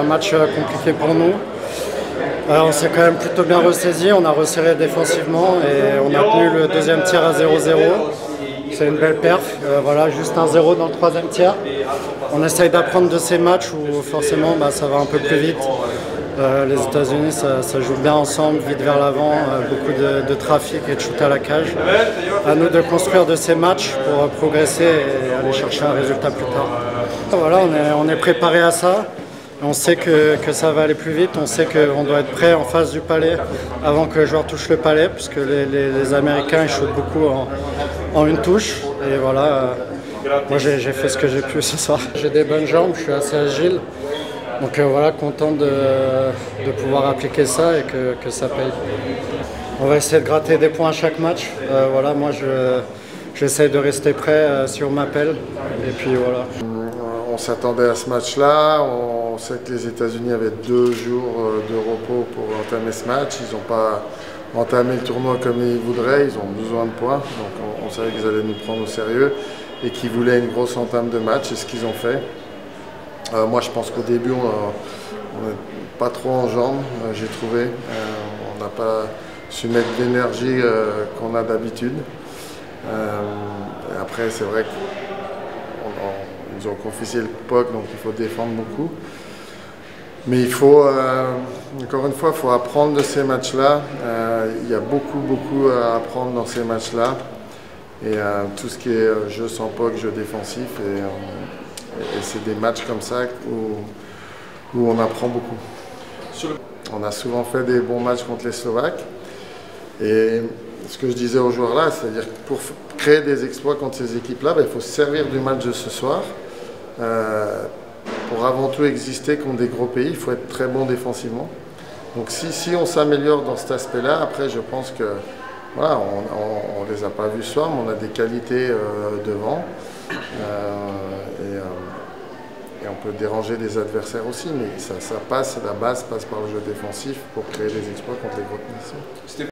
Un match compliqué pour nous. On s'est quand même plutôt bien ressaisi, on a resserré défensivement et on a tenu le deuxième tiers à 0-0. C'est une belle perf, voilà, juste 1-0 dans le troisième tiers. On essaye d'apprendre de ces matchs où forcément ça va un peu plus vite. Les États-Unis, ça joue bien ensemble, vite vers l'avant, beaucoup de trafic et de shoot à la cage. À nous de construire de ces matchs pour progresser et aller chercher un résultat plus tard. Voilà, on est préparé à ça. On sait que ça va aller plus vite, on sait qu'on doit être prêt en face du palais avant que le joueur touche le palais, puisque les Américains ils shootent beaucoup en une touche. Et voilà, moi j'ai fait ce que j'ai pu ce soir. J'ai des bonnes jambes, je suis assez agile. Donc voilà, content de pouvoir appliquer ça et que ça paye. On va essayer de gratter des points à chaque match. Voilà, moi j'essaie de rester prêt si on m'appelle. Et puis voilà. On s'attendait à ce match-là. On sait que les États-Unis avaient 2 jours de repos pour entamer ce match. Ils n'ont pas entamé le tournoi comme ils voudraient. Ils ont besoin de points. Donc on savait qu'ils allaient nous prendre au sérieux et qu'ils voulaient une grosse entame de match. C'est ce qu'ils ont fait. Moi, je pense qu'au début, on n'est pas trop en jambes, j'ai trouvé. On n'a pas su mettre l'énergie qu'on a d'habitude. Après, c'est vrai qu'ils ont confisqué le puck, donc il faut défendre beaucoup. Mais il faut, encore une fois, il faut apprendre de ces matchs-là. Il y a beaucoup à apprendre dans ces matchs-là. Et tout ce qui est jeu sans puck, jeu défensif. Et c'est des matchs comme ça où on apprend beaucoup. On a souvent fait des bons matchs contre les Slovaques. Et ce que je disais aux joueurs là, c'est-à-dire que pour créer des exploits contre ces équipes-là, il faut se servir du match de ce soir. Pour avant tout exister contre des gros pays, il faut être très bon défensivement. Donc si on s'améliore dans cet aspect-là, après je pense que voilà, on les a pas vus ce soir, mais on a des qualités devant. Et on peut déranger des adversaires aussi, mais ça passe, la base passe par le jeu défensif pour créer des exploits contre les grosses nations.